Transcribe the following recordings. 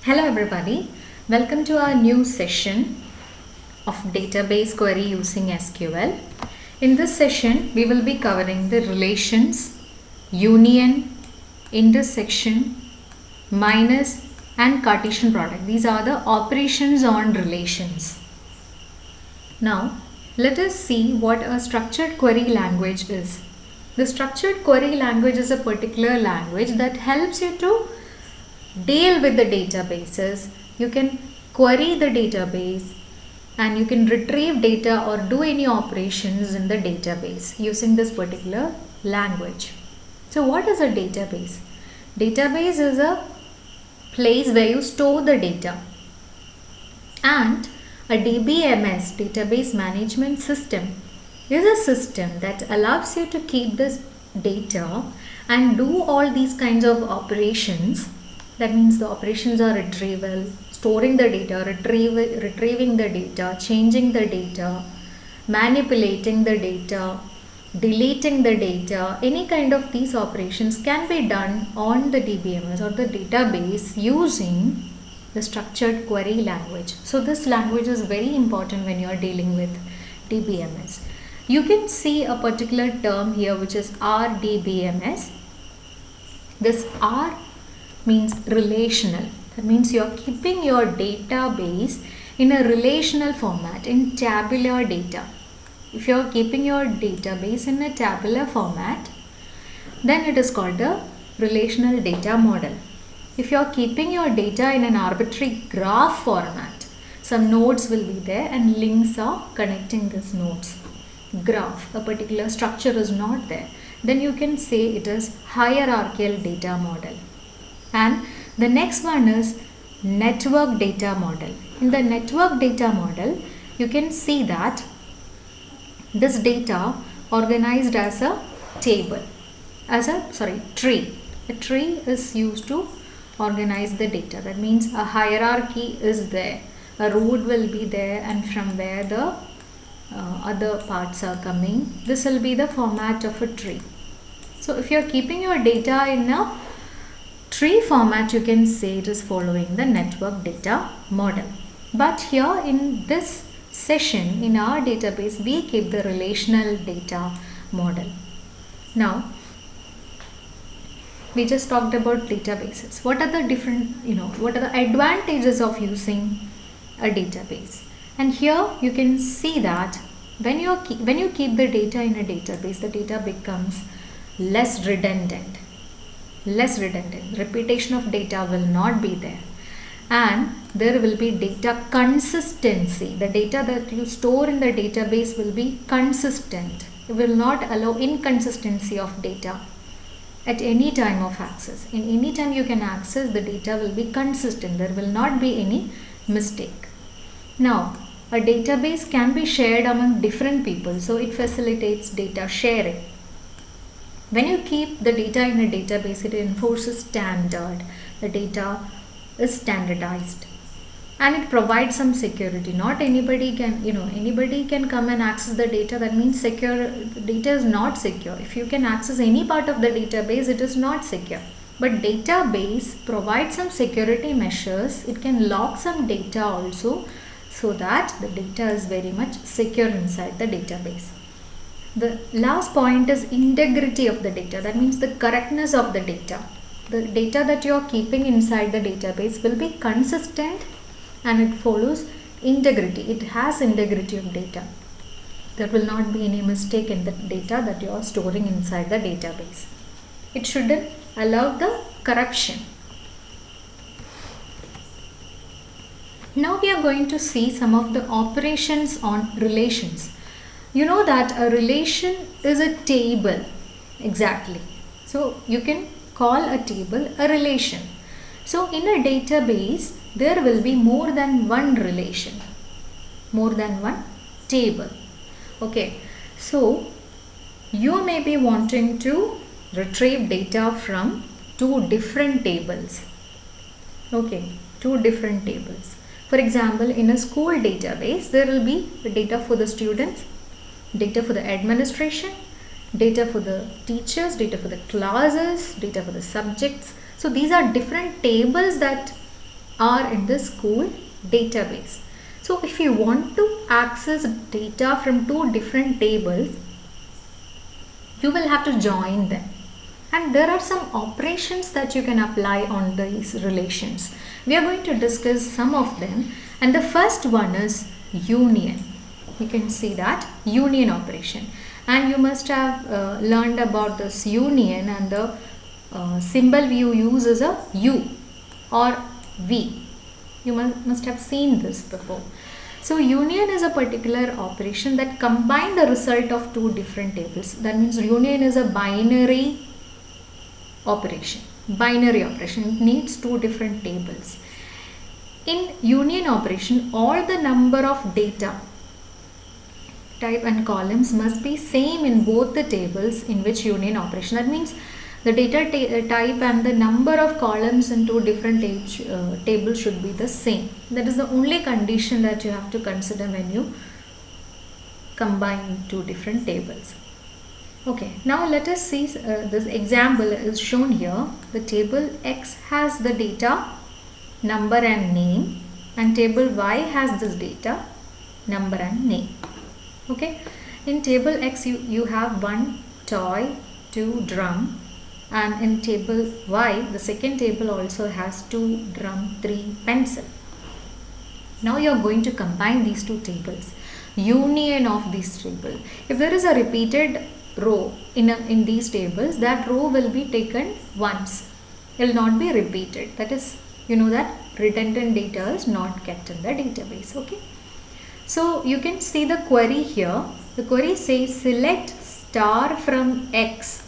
Hello everybody, welcome to our new session of database query using SQL. In this session, we will be covering the relations, union, intersection, minus and Cartesian product. These are the operations on relations. Now, let us see what a structured query language is. The structured query language is a particular language that helps you to deal with the databases. You can query the database and you can retrieve data or do any operations in the database using this particular language. So what is a database? Database is a place where you store the data, and a DBMS, database management system, is a system that allows you to keep this data and do all these kinds of operations. That means the operations are retrieval, storing the data, retrieving the data, changing the data, manipulating the data, deleting the data. Any kind of these operations can be done on the DBMS or the database using the structured query language. So this language is very important when you are dealing with DBMS. You can see a particular term here which is RDBMS. This R means relational. That means you are keeping your database in a relational format, in tabular data. If you are keeping your database in a tabular format, then it is called a relational data model. If you are keeping your data in an arbitrary graph format, some nodes will be there and links are connecting these nodes. Graph, a particular structure is not there, then you can say it is hierarchical data model. And the next one is network data model. In the network data model, you can see that this data organized as a table, tree. A tree is used to organize the data. That means a hierarchy is there. A root will be there, and from where the other parts are coming. This will be the format of a tree. So if you are keeping your data in a tree format, you can say it is following the network data model. But here in this session, in our database, we keep the relational data model. Now, we just talked about databases. What are the different, what are the advantages of using a database? And here you can see that when you keep the data in a database, the data becomes less redundant. Repetition of data will not be there, and there will be data consistency. The data that you store in the database will be consistent. It will not allow inconsistency of data at any time of access. In any time you can access, the data will be consistent. There will not be any mistake. Now, a database can be shared among different people, so it facilitates data sharing. When you keep the data in a database, it enforces standard. The data is standardized and it provides some security. Not anybody can come and access the data. That means data is not secure. If you can access any part of the database, it is not secure. But database provides some security measures. It can lock some data also, so that the data is very much secure inside the database. The last point is integrity of the data. That means the correctness of the data. The data that you are keeping inside the database will be consistent and it follows integrity. It has integrity of data. There will not be any mistake in the data that you are storing inside the database. It shouldn't allow the corruption. Now we are going to see some of the operations on relations. You know that a relation is a table, exactly. So you can call a table a relation. So in a database, there will be more than one relation, more than one table. Okay, so you may be wanting to retrieve data from two different tables. Okay, two different tables. For example, in a school database, there will be data for the students, data for the administration, data for the teachers, data for the classes, data for the subjects. So these are different tables that are in the school database. So if you want to access data from two different tables, you will have to join them. And there are some operations that you can apply on these relations. We are going to discuss some of them. And the first one is union. You can see that union operation. And you must have learned about this union, and the symbol you use is a U or V. You must have seen this before. So union is a particular operation that combines the result of two different tables. That means union is a binary operation. Binary operation, it needs two different tables. In union operation, all the number of data type and columns must be same in both the tables in which union operation. That means the data type and the number of columns in two different tables should be the same. That is the only condition that you have to consider when you combine two different tables. Okay, now let us see this example is shown here. The table X has the data, number and name, and table Y has this data, number and name. Okay, in table X you have 1 toy, 2 drum, and in table Y the second table also has 2 drum, 3 pencil. Now you are going to combine these two tables, union of these tables. If there is a repeated row in these tables, that row will be taken once, it will not be repeated. That is, you know that redundant data is not kept in the database. Okay, so you can see the query here. The query says select star from X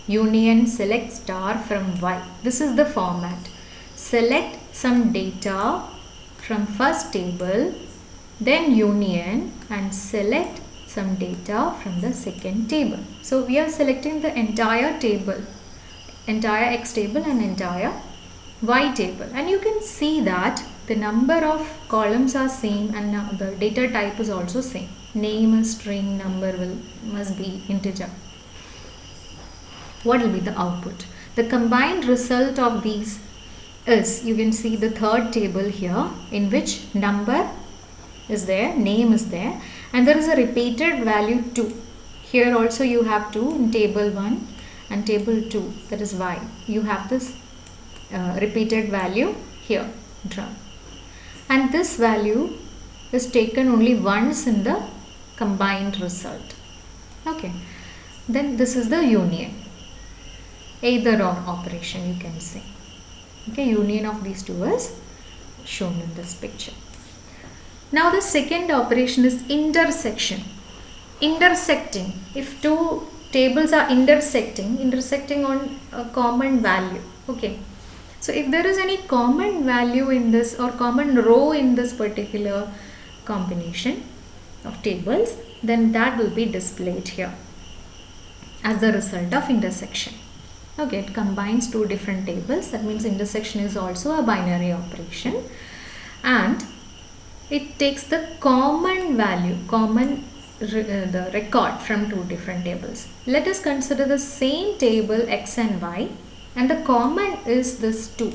union select star from Y. This is the format. Select some data from first table, then union, and select some data from the second table. So we are selecting the entire table, entire X table and entire Y table, and you can see that the number of columns are same and the data type is also same. Name is string, number must be integer. What will be the output? The combined result of these is, you can see the third table here in which number is there, name is there, and there is a repeated value 2. Here also you have 2 in table 1 and table 2, that is Y. You have this repeated value here, drum. And this value is taken only once in the combined result. Okay, then this is the union, either or operation you can say. Okay, union of these two is shown in this picture. Now the second operation is intersection. Intersecting, if two tables are intersecting on a common value. Okay, so if there is any common value in this or common row in this particular combination of tables, then that will be displayed here as the result of intersection. Okay, it combines two different tables. That means intersection is also a binary operation, and it takes the common value, the record from two different tables. Let us consider the same table X and Y, and the common is this 2,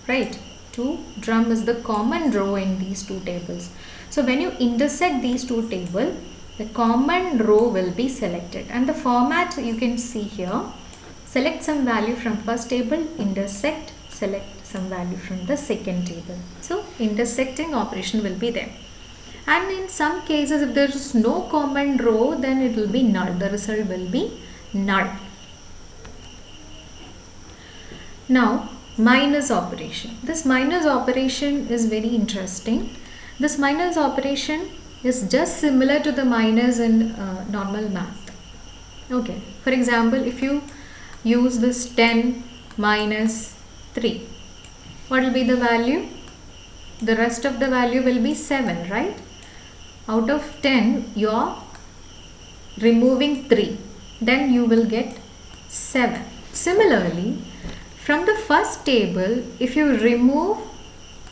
right? 2 drum is the common row in these two tables. So when you intersect these two tables, the common row will be selected, and the format you can see here. Select some value from first table, intersect, select some value from the second table. So intersecting operation will be there. And in some cases, if there is no common row, then it will be null. The result will be null. Now minus operation. This minus operation is very interesting. This minus operation is just similar to the minus in normal math. Okay, for example, if you use this 10 minus 3, what will be the value? The rest of the value will be 7, right? Out of 10 you are removing 3, then you will get 7. Similarly, from the first table, if you remove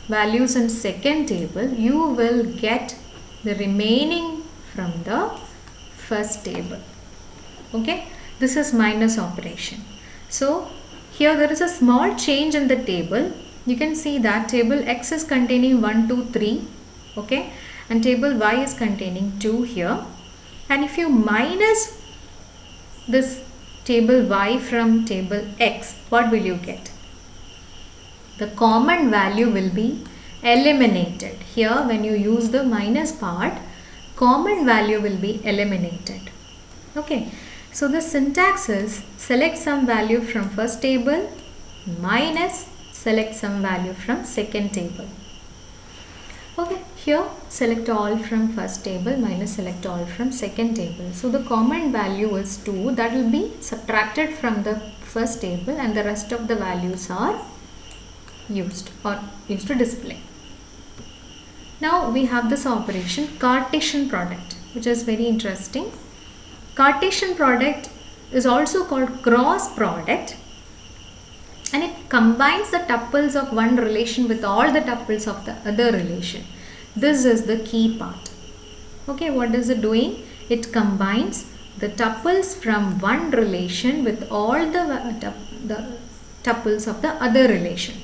values in second table, you will get the remaining from the first table. Okay, this is minus operation. So here there is a small change in the table, you can see that table X is containing 1, 2, 3, okay, and table Y is containing 2 here. And if you minus this table Y from table X, what will you get? The common value will be eliminated. Here when you use the minus part, common value will be eliminated. Okay, so the syntax is select some value from first table minus select some value from second table. Okay, here select all from first table minus select all from second table. So the common value is 2, that will be subtracted from the first table, and the rest of the values are used to display. Now we have this operation Cartesian product, which is very interesting. Cartesian product is also called cross product, and it combines the tuples of one relation with all the tuples of the other relation. This is the key part. Okay, what is it doing? It combines the tuples from one relation with all the tuples of the other relation.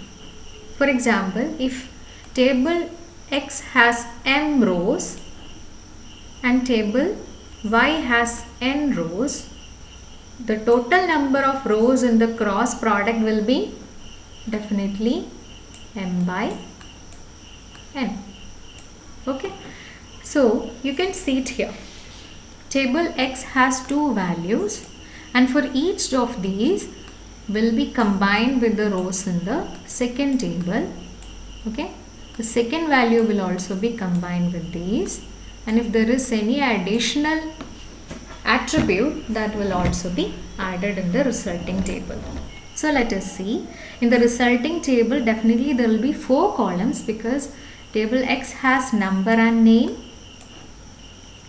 For example, if table X has m rows and table Y has n rows, the total number of rows in the cross product will be definitely m by n. Okay, so you can see it here. Table X has 2 values, and for each of these will be combined with the rows in the second table. Okay, the second value will also be combined with these, and if there is any additional attribute, that will also be added in the resulting table. So let us see. In the resulting table, definitely there will be 4 columns because table X has number and name,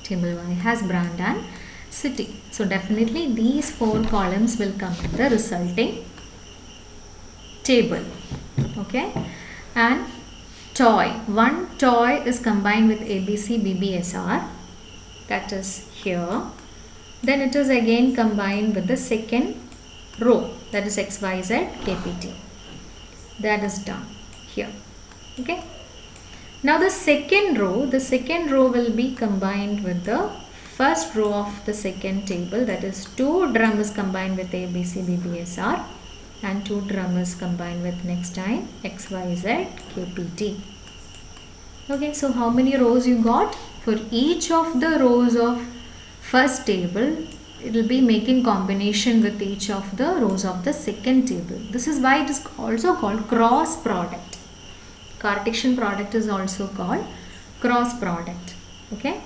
table Y has brand and city. So definitely these 4 columns will come in the resulting table. Okay, and toy, one toy is combined with ABC, BBSR, that is here. Then it is again combined with the second row, that is XYZ KPT. That is done here. Okay. Now the second row will be combined with the first row of the second table, that is 2 drum is combined with ABC, BBSR, and 2 drum is combined with next time XYZ KPT. Okay, so how many rows you got? For each of the rows of first table, it will be making combination with each of the rows of the second table. This is why it is also called cross product. Cartesian product is also called cross product. Okay.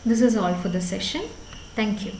This is all for the session. Thank you.